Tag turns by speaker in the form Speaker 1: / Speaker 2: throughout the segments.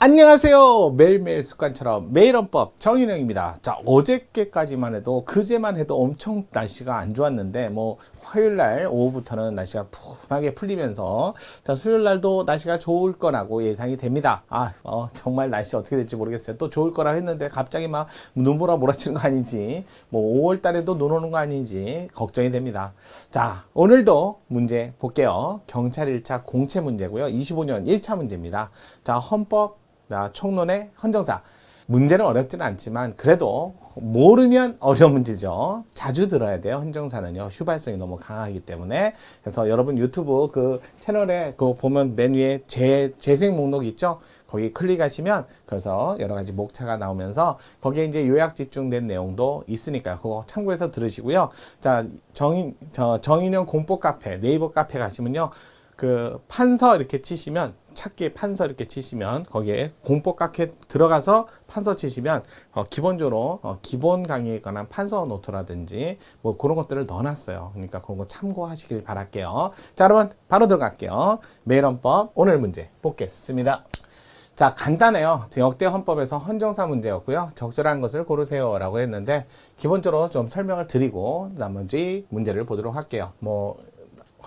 Speaker 1: 안녕하세요. 매일매일 습관처럼 매일헌법 정인영입니다. 자, 어저께까지만 해도 그제만 해도 엄청 날씨가 안 좋았는데 뭐 화요일날 오후부터는 날씨가 푸근하게 풀리면서 자, 수요일날도 날씨가 좋을 거라고 예상이 됩니다. 정말 날씨 어떻게 될지 모르겠어요. 또 좋을 거라 했는데 갑자기 막 눈보라 몰아치는 거 아닌지 뭐 5월달에도 눈 오는 거 아닌지 걱정이 됩니다. 자, 오늘도 문제 볼게요. 경찰 1차 공채 문제고요. 25년 1차 문제입니다. 자, 헌법 총론의 헌정사. 문제는 어렵지는 않지만 그래도 모르면 어려운 문제죠. 자주 들어야 돼요. 헌정사는요. 휘발성이 너무 강하기 때문에. 그래서 여러분 유튜브 그 채널에 그 보면 맨 위에 재생 목록 있죠? 거기 클릭하시면 그래서 여러 가지 목차가 나오면서 거기에 이제 요약 집중된 내용도 있으니까요. 그거 참고해서 들으시고요. 자, 정인영 공포 카페, 네이버 카페 가시면요. 그 판서 이렇게 치시면 찾기에 판서 이렇게 치시면 거기에 공포 카페 들어가서 판서 치시면 기본적으로 기본 강의에 관한 판서 노트라든지 뭐 그런 것들을 넣어놨어요. 그러니까 그런 거 참고하시길 바랄게요. 자, 그러면 바로 들어갈게요. 매일헌법 오늘 문제 보겠습니다. 자, 간단해요. 역대 헌법에서 헌정사 문제였고요. 적절한 것을 고르세요 라고 했는데 기본적으로 좀 설명을 드리고 나머지 문제를 보도록 할게요. 뭐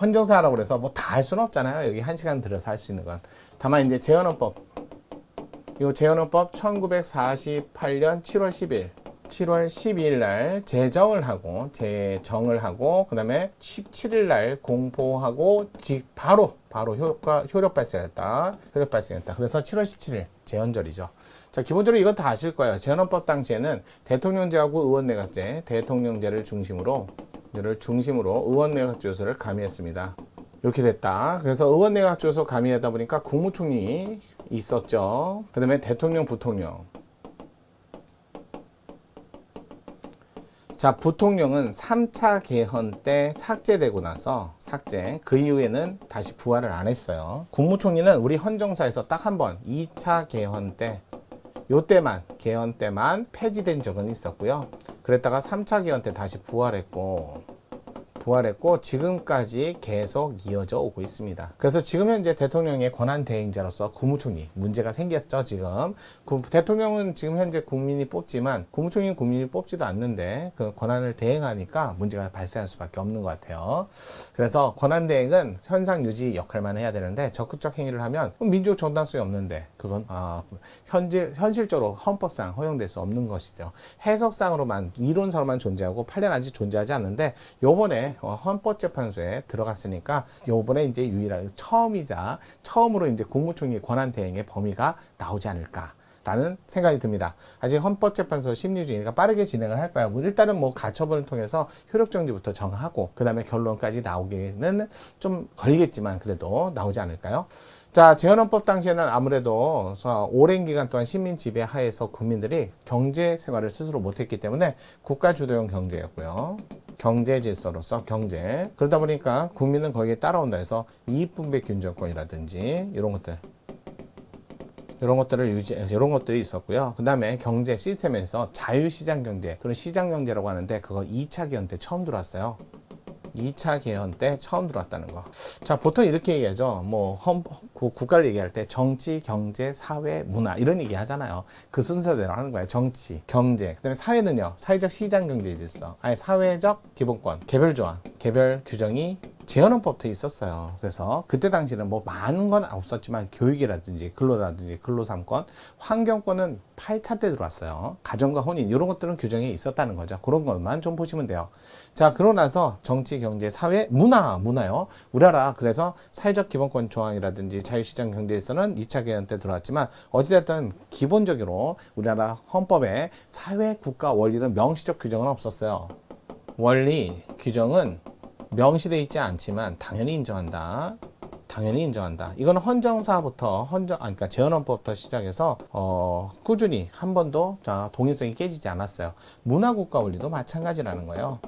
Speaker 1: 헌정사라고 그래서 뭐 다 할 수는 없잖아요. 여기 1시간 들어서 할 수 있는 건. 다만 이제 재헌헌법. 이 재헌헌법 1948년 7월 10일 날 제정을 하고 그 다음에 17일 날 공포하고 바로 효력 발생했다. 그래서 7월 17일 제헌절이죠. 자, 기본적으로 이건 다 아실 거예요. 재헌헌법 당시에는 대통령제하고 의원내각제, 대통령제를 중심으로 의원내각제소를 가미했습니다. 이렇게 됐다. 그래서 의원내각제소 가미하다 보니까 국무총리 있었죠. 그 다음에 대통령, 부통령. 자, 부통령은 3차 개헌 때 삭제되고 나서 그 이후에는 다시 부활을 안 했어요. 국무총리는 우리 헌정사에서 딱 한 번 2차 개헌 때 개헌 때만 폐지된 적은 있었고요. 그랬다가 3차 개헌 때 다시 부활했고 지금까지 계속 이어져 오고 있습니다. 그래서 지금 현재 대통령의 권한 대행자로서 국무총리 문제가 생겼죠. 지금 대통령은 지금 현재 국민이 뽑지만 국무총리는 국민이 뽑지도 않는데 그 권한을 대행하니까 문제가 발생할 수밖에 없는 것 같아요. 그래서 권한 대행은 현상 유지 역할만 해야 되는데 적극적 행위를 하면 민주적 정당성이 없는데 그건 현실적으로 헌법상 허용될 수 없는 것이죠. 해석상으로만 이론상으로만 존재하고 판례는 존재하지 않는데 요번에 헌법재판소에 들어갔으니까 요번에 이제 처음으로 이제 국무총리 권한 대행의 범위가 나오지 않을까라는 생각이 듭니다. 아직 헌법재판소 심리 중이니까 빠르게 진행을 할 거야. 일단은 뭐 가처분을 통해서 효력정지부터 정하고 그 다음에 결론까지 나오기는 좀 걸리겠지만 그래도 나오지 않을까요? 자, 재헌헌법 당시에는 아무래도 오랜 기간 동안 시민 지배 하에서 국민들이 경제 생활을 스스로 못했기 때문에 국가 주도형 경제였고요. 경제 질서로서 그러다 보니까 국민은 거기에 따라온다 해서 이익분배 균정권이라든지 이런 것들이 있었고요. 그 다음에 경제 시스템에서 자유시장 경제 또는 시장 경제라고 하는데 그거 2차 개헌 때 처음 들어왔어요. 2차 개헌 때 처음 들어왔다는 거. 자, 보통 이렇게 얘기하죠. 뭐 국가를 얘기할 때 정치, 경제, 사회, 문화 이런 얘기 하잖아요. 그 순서대로 하는 거예요. 정치, 경제. 그다음에 사회는요. 사회적 시장 경제 질서. 사회적 기본권, 개별 조항, 개별 규정이 재헌헌법도 있었어요. 그래서 그때 당시는 뭐 많은 건 없었지만 교육이라든지 근로 3권, 환경권은 8차 때 들어왔어요. 가정과 혼인 이런 것들은 규정에 있었다는 거죠. 그런 것만 좀 보시면 돼요. 자, 그러고 나서 정치, 경제, 사회, 문화요. 우리나라 그래서 사회적 기본권 조항이라든지 자유시장 경제에서는 2차 개헌 때 들어왔지만 어찌됐든 기본적으로 우리나라 헌법에 사회, 국가, 원리는 명시적 규정은 없었어요. 원리, 규정은 명시되어 있지 않지만 당연히 인정한다. 이거는 헌정사부터 그러니까 재헌헌법부터 시작해서 꾸준히 한 번도 동일성이 깨지지 않았어요. 문화국가 원리도 마찬가지라는 거예요.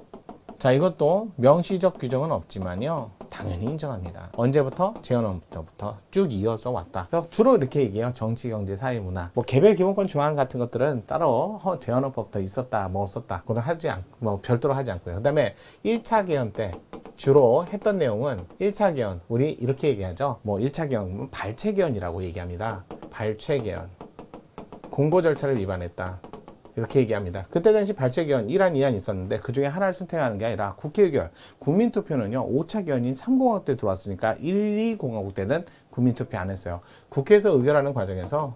Speaker 1: 자, 이것도 명시적 규정은 없지만요. 당연히 인정합니다. 언제부터? 재헌헌법부터 쭉 이어져 왔다. 그래서 주로 이렇게 얘기해요. 정치, 경제, 사회, 문화. 뭐 개별 기본권 조항 같은 것들은 따로 재헌헌법부터 있었다, 뭐 없었다. 그건 별도로 하지 않고요. 그 다음에 1차 개헌 때 주로 했던 내용은 1차 개헌, 우리 이렇게 얘기하죠. 뭐 1차 개헌은 발췌 개헌이라고 얘기합니다. 발췌개헌, 공고 절차를 위반했다. 이렇게 얘기합니다. 그때 당시 발췌개헌 1안, 2안 있었는데 그 중에 하나를 선택하는 게 아니라 국회의결, 국민투표는요 5차 개헌인 3공화국 때 들어왔으니까 1, 2공화국 때는 국민투표 안 했어요. 국회에서 의결하는 과정에서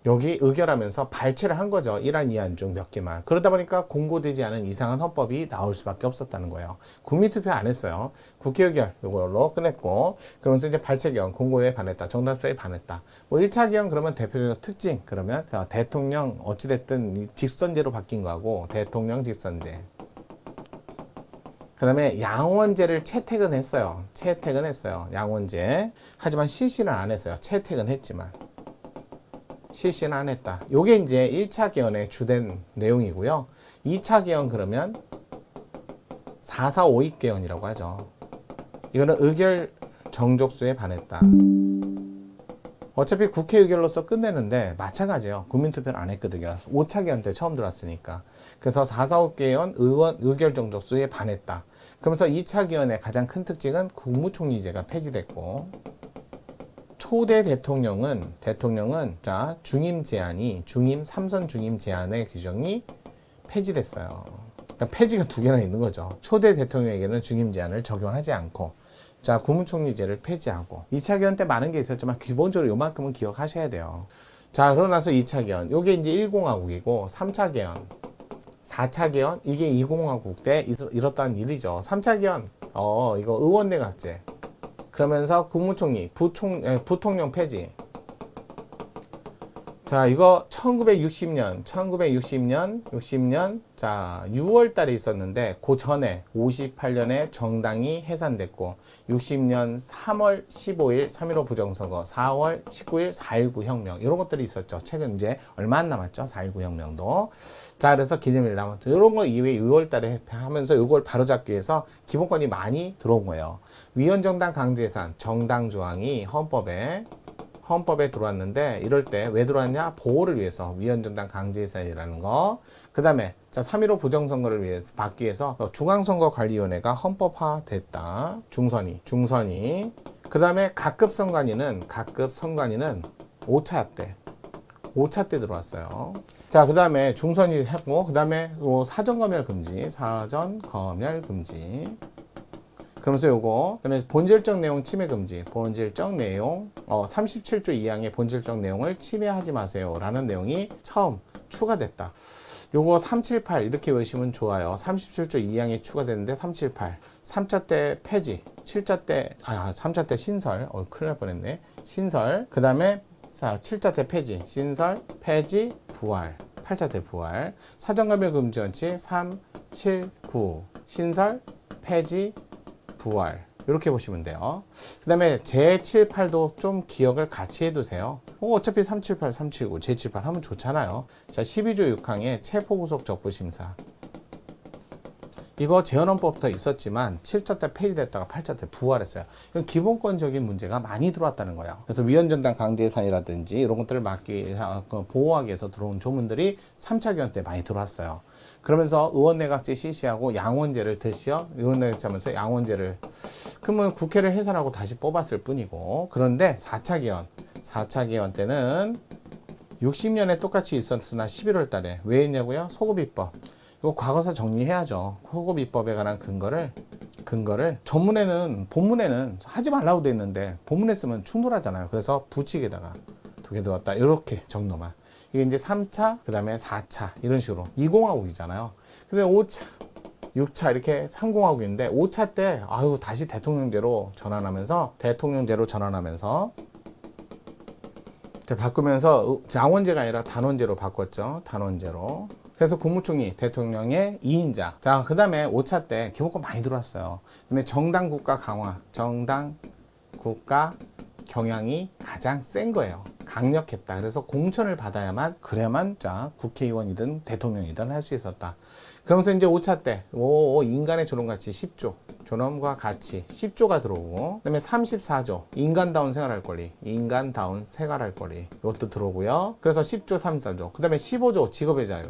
Speaker 1: 여기 의결하면서 발췌를 한 거죠. 1안, 2안 중 몇 개만. 그러다 보니까 공고되지 않은 이상한 헌법이 나올 수밖에 없었다는 거예요. 국민투표 안 했어요. 국회의결 이걸로 끝냈고, 그러면서 이제 발췌개헌, 공고에 반했다, 정당수에 반했다. 뭐 1차 개헌 그러면 대표적 특징, 그러면 대통령 어찌됐든 직선제로 바뀐 거하고 대통령 직선제. 그 다음에 양원제를 채택은 했어요. 채택은 했어요. 양원제. 하지만 실시는 안 했어요. 채택은 했지만. 실시는 안 했다. 요게 이제 1차 개헌의 주된 내용이고요. 2차 개헌 그러면 4.4.5.2 개헌이라고 하죠. 이거는 의결 정족수에 반했다. 어차피 국회 의결로서 끝내는데 마찬가지예요. 국민투표를 안 했거든요. 5차 개헌 때 처음 들어왔으니까. 그래서 4.4.5 개헌 의원 의결 정족수에 반했다. 그러면서 2차 개헌의 가장 큰 특징은 국무총리제가 폐지됐고, 초대 대통령은 자 중임 제한이 중임 3선 중임 제한의 규정이 폐지됐어요. 그러니까 폐지가 두 개나 있는 거죠. 초대 대통령에게는 중임 제한을 적용하지 않고, 자 국무총리제를 폐지하고. 2차 개헌 때 많은 게 있었지만 기본적으로 요만큼은 기억하셔야 돼요. 자 그러고 나서 2차 개헌, 요게 이제 1공화국이고, 3차 개헌, 4차 개헌, 이게 2공화국 때 이뤘다는 일이죠. 3차 개헌, 이거 의원내각제. 그러면서 국무총리, 부통령 폐지. 자, 이거 1960년, 자, 6월 달에 있었는데, 그 전에 58년에 정당이 해산됐고, 60년 3월 15일 3.15 부정선거, 4월 19일 4.19 혁명, 이런 것들이 있었죠. 최근 이제 얼마 안 남았죠. 4.19 혁명도. 자, 그래서 기념일 남았죠. 이런 거 이후에 6월 달에 하면서 이걸 바로잡기 위해서 기본권이 많이 들어온 거예요. 위헌정당 강제해산, 정당 조항이 헌법에 들어왔는데, 이럴 때 왜 들어왔냐? 보호를 위해서 위헌정당 강제해산이라는 거. 그 다음에 자 3.15 부정선거를 위해서 막기 위해서 중앙선거관리위원회가 헌법화 됐다. 중선이. 그 다음에 각급 선관위는 5차 때 들어왔어요. 자, 그 다음에 중선이 했고, 그 다음에 사전검열 금지. 그러면서 요거, 그다음에 본질적 내용 침해 금지. 본질적 내용, 37조 2항의 본질적 내용을 침해하지 마세요. 라는 내용이 처음 추가됐다. 요거 378 이렇게 외우시면 좋아요. 37조 2항이 추가됐는데 378. 3차 때 폐지, 3차 때 신설. 큰일 날 뻔했네. 신설. 그 다음에 7차 때 폐지, 신설, 폐지, 부활. 8차 때 부활. 사전검열 금지 원칙 3, 7, 9. 신설, 폐지, 부활. 이렇게 보시면 돼요. 그 다음에 제7, 8도 좀 기억을 같이 해두세요. 어차피 378, 379, 제78 하면 좋잖아요. 자, 12조 6항의 체포구속 적부심사. 이거 재헌헌법부터 있었지만 7차 때 폐지됐다가 8차 때 부활했어요. 이건 기본권적인 문제가 많이 들어왔다는 거예요. 그래서 위헌정당 강제해산이라든지 이런 것들을 보호하기 위해서 들어온 조문들이 3차 개헌 때 많이 들어왔어요. 그러면서 의원내각제 실시하고 양원제를 의원내각제 하면서 양원제를, 그러면 국회를 해산하고 다시 뽑았을 뿐이고. 그런데 4차 개헌 때는 60년에 똑같이 있었으나 11월 달에 왜 했냐고요? 소급입법. 이거 과거사 정리해야죠. 소급입법에 관한 근거를 본문에는 하지 말라고 돼 있는데 본문에 쓰면 충돌하잖아요. 그래서 부칙에다가 2개 넣었다. 이렇게 정도만. 이게 이제 3차, 그 다음에 4차 이런 식으로 2공화국이잖아요. 근데 5차, 6차 이렇게 3공화국인데 5차 때 다시 대통령제로 전환하면서 바꾸면서 양원제가 아니라 단원제로 바꿨죠. 단원제로. 그래서 국무총리, 대통령의 2인자. 자, 그 다음에 5차 때 기본권 많이 들어왔어요. 그 다음에 정당 국가 강화, 정당 국가 경향이 가장 센 거예요. 강력했다. 그래서 공천을 받아야만, 그래야만 자 국회의원이든 대통령이든 할 수 있었다. 그러면서 이제 5차 때 인간의 존엄가치 10조, 존엄과 가치 10조가 들어오고, 그 다음에 34조 인간다운 생활할 권리, 이것도 들어오고요. 그래서 10조 34조, 그 다음에 15조 직업의 자유,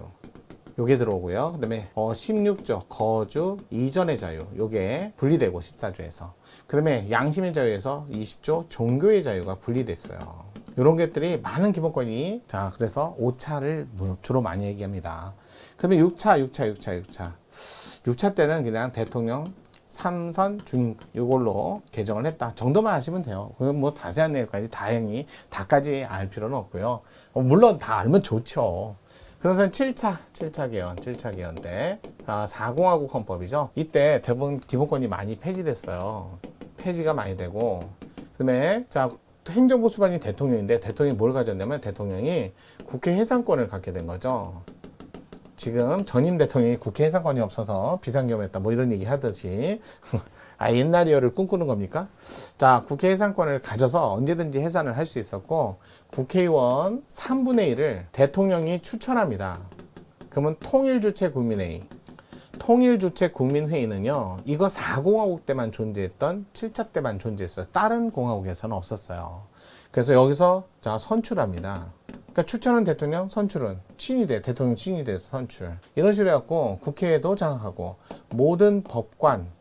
Speaker 1: 요게 들어오고요. 그 다음에 16조 거주 이전의 자유, 요게 분리되고 14조에서. 그 다음에 양심의 자유에서 20조 종교의 자유가 분리됐어요. 이런 것들이 많은 기본권이. 자, 그래서 5차를 주로 많이 얘기합니다. 그러면 6차 때는 그냥 대통령 3선 중임 이걸로 개정을 했다 정도만 하시면 돼요. 그럼 뭐 자세한 내용까지 다행히 다까지 알 필요는 없고요. 물론 다 알면 좋죠. 그래서 7차 개헌 때 4공화국 헌법이죠. 이때 대부분 기본권이 많이 폐지됐어요. 폐지가 많이 되고, 그다음에 자, 행정부 수반이 대통령인데 대통령이 뭘 가졌냐면 대통령이 국회 해산권을 갖게 된 거죠. 지금 전임 대통령이 국회 해산권이 없어서 비상겸했다 뭐 이런 얘기 하듯이 옛날 이어를 꿈꾸는 겁니까? 자, 국회 해산권을 가져서 언제든지 해산을 할 수 있었고, 국회의원 3분의 1을 대통령이 추천합니다. 그러면 통일주체국민회의. 통일주체국민회의는요, 이거 4공화국 때만 존재했던 7차 때만 존재했어요. 다른 공화국에서는 없었어요. 그래서 여기서 자, 선출합니다. 그러니까 추천은 대통령, 선출은 친위대, 대통령 친위대에서 선출. 이런 식으로 해갖고 국회에도 장악하고 모든 법관,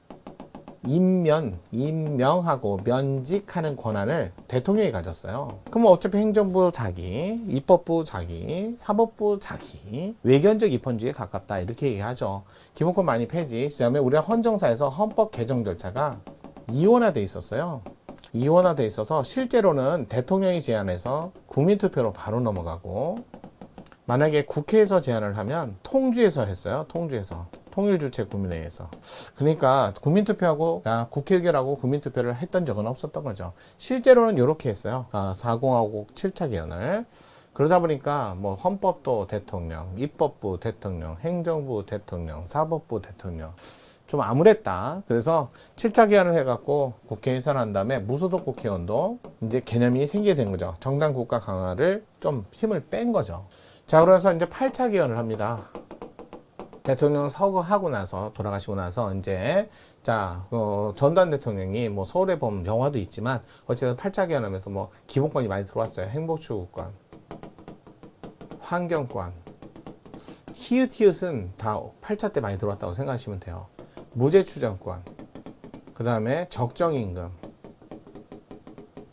Speaker 1: 임명하고 면직하는 권한을 대통령이 가졌어요. 그럼 어차피 행정부 자기, 입법부 자기, 사법부 자기, 외견적 입헌주의에 가깝다 이렇게 얘기하죠. 기본권 많이 폐지. 그다음에 우리가 헌정사에서 헌법 개정 절차가 이원화돼 있었어요. 이원화돼 있어서 실제로는 대통령이 제안해서 국민투표로 바로 넘어가고, 만약에 국회에서 제안을 하면 통주에서 했어요. 통일주체국민회의에서. 그러니까 국민투표하고 국회 의결하고 국민투표를 했던 적은 없었던 거죠. 실제로는 이렇게 했어요. 4공화국 7차 개헌을. 그러다 보니까 뭐 헌법도 대통령, 입법부 대통령, 행정부 대통령, 사법부 대통령. 좀 암울했다. 그래서 7차 개헌을 해갖고 국회 해산한 다음에 무소속 국회의원도 이제 개념이 생기게 된 거죠. 정당 국가 강화를 좀 힘을 뺀 거죠. 자, 그래서 이제 8차 개헌을 합니다. 대통령 서거하고 나서, 돌아가시고 나서 이제 자, 전두환 대통령이 뭐 서울에 보면 영화도 있지만 어쨌든 8차 개헌하면서 뭐 기본권이 많이 들어왔어요. 행복추구권, 환경권, 히읗은 다 8차 때 많이 들어왔다고 생각하시면 돼요. 무죄추정권, 그 다음에 적정임금,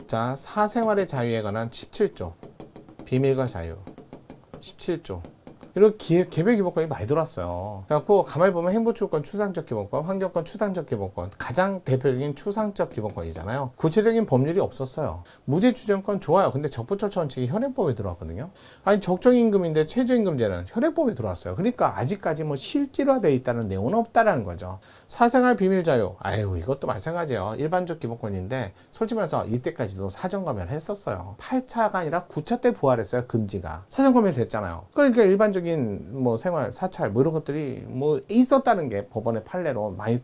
Speaker 1: 자, 사생활의 자유에 관한 17조, 비밀과 자유 17조, 이런 개별 기본권이 많이 들어왔어요. 그래갖고 가만히 보면 행복추구권 추상적 기본권, 환경권 추상적 기본권, 가장 대표적인 추상적 기본권이잖아요. 구체적인 법률이 없었어요. 무죄추정권 좋아요. 근데 적부처처원칙이 현행법에 들어왔거든요. 아니, 적정임금인데 최저임금제는 현행법에 들어왔어요. 그러니까 아직까지 뭐 실질화되어 있다는 내용은 없다라는 거죠. 사생활 비밀자유, 아유, 이것도 마찬가지예요. 일반적 기본권인데 솔직히 말해서 이때까지도 사전검열 했었어요. 8차가 아니라 9차 때 부활했어요. 금지가. 사전검열 됐잖아요. 그러니까 일반적인 뭐 생활, 사찰 뭐 이런 것들이 뭐 있었다는 게 법원의 판례로 많이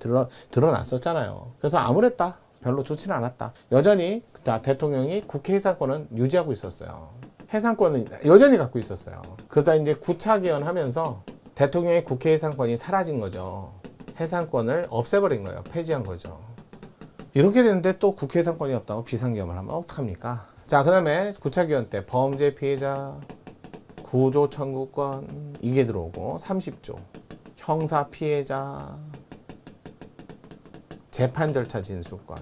Speaker 1: 드러났었잖아요. 그래서 암울했다. 별로 좋지는 않았다. 여전히 대통령이 국회 해산권은 유지하고 있었어요. 해산권은 여전히 갖고 있었어요. 그러다 이제 9차 개헌하면서 대통령의 국회 해산권이 사라진 거죠. 해산권을 없애버린 거예요. 폐지한 거죠. 이렇게 되는데 또 국회 해산권이 없다고 비상겸을 하면 어떡합니까? 자, 그 다음에 9차 개헌 때 범죄 피해자 구조 청구권 이게 들어오고, 30조 형사 피해자 재판 절차 진술권,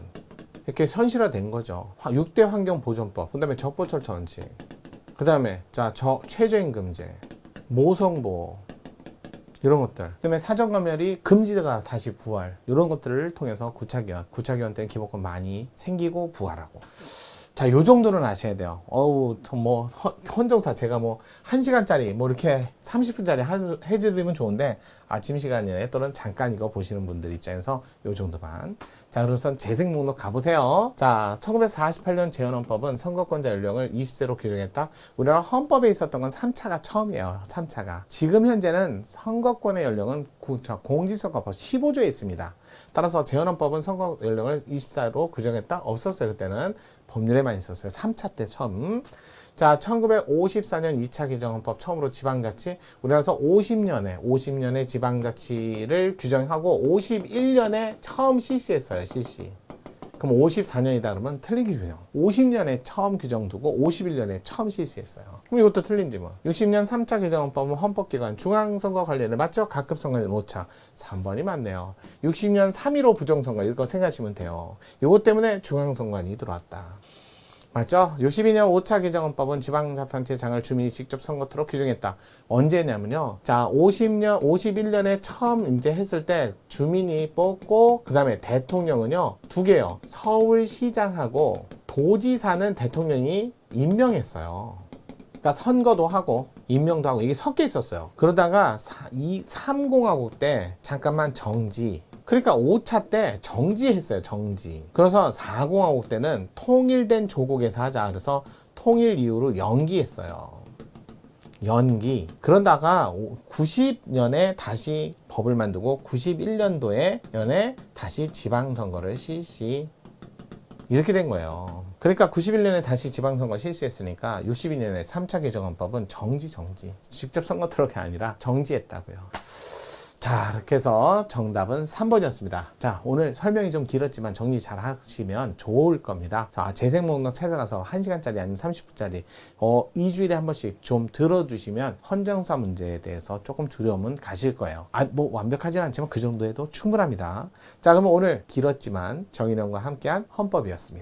Speaker 1: 이렇게 현실화된 거죠. 6대 환경보존법, 그 다음에 적부철차 원칙, 그 다음에 자, 최저임금제, 모성보호 이런 것들, 그 다음에 사전검열이 금지가 다시 부활, 이런 것들을 통해서 9차 개헌 때는 기본권 많이 생기고 부활하고. 자, 요 정도는 아셔야 돼요. 뭐, 헌정사 제가 뭐, 1시간짜리, 뭐, 이렇게 30분짜리 해드리면 좋은데, 아침 시간이나 또는 잠깐 이거 보시는 분들 입장에서 요 정도만. 자, 그래서 재생 목록 가보세요. 자, 1948년 재헌헌법은 선거권자 연령을 20세로 규정했다. 우리나라 헌법에 있었던 건 3차가 처음이에요. 3차가. 지금 현재는 선거권의 연령은 공직선거법 15조에 있습니다. 따라서 재헌헌법은 선거 연령을 20세로 규정했다? 없었어요. 그때는 법률에만 있었어요. 3차 때 처음. 자, 1954년 2차 개정헌법 처음으로 지방자치, 우리나라에서 50년에 지방자치를 규정하고 51년에 처음 실시했어요. 실시. 그럼 54년이다 그러면 틀린 규정. 50년에 처음 규정 두고 51년에 처음 실시했어요. 그럼 이것도 틀린지 뭐. 60년 3차 개정헌법은 헌법기관 중앙선거관리를 맞죠? 가급선거는 5차. 3번이 맞네요. 60년 3.15 부정선거 이거 생각하시면 돼요. 이것 때문에 중앙선관위 들어왔다. 맞죠? 62년 5차 개정헌법은 지방자치단체장을 주민이 직접 선거토록 규정했다. 언제냐면요. 자, 51년에 처음 이제 했을 때 주민이 뽑고, 그 다음에 대통령은요, 두 개요. 서울시장하고 도지사는 대통령이 임명했어요. 그러니까 선거도 하고, 임명도 하고, 이게 섞여 있었어요. 그러다가 3공화국 때 잠깐만 정지. 그러니까 5차 때 정지했어요. 정지. 그래서 4공화국 때는 통일된 조국에서 하자. 그래서 통일 이후로 연기했어요. 연기. 그러다가 90년에 다시 법을 만들고 91년도에 다시 지방선거를 실시. 이렇게 된 거예요. 그러니까 91년에 다시 지방선거 실시했으니까 62년에 3차 개정헌법은 정지. 직접 선거토록이 아니라 정지했다고요. 자, 이렇게 해서 정답은 3번이었습니다. 자, 오늘 설명이 좀 길었지만 정리 잘 하시면 좋을 겁니다. 자, 재생 목록 찾아가서 1시간짜리 아니면 30분짜리 2주일에 한 번씩 좀 들어주시면 헌정사 문제에 대해서 조금 두려움은 가실 거예요. 뭐 완벽하진 않지만 그 정도 해도 충분합니다. 자, 그러면 오늘 길었지만 정인영과 함께한 헌법이었습니다.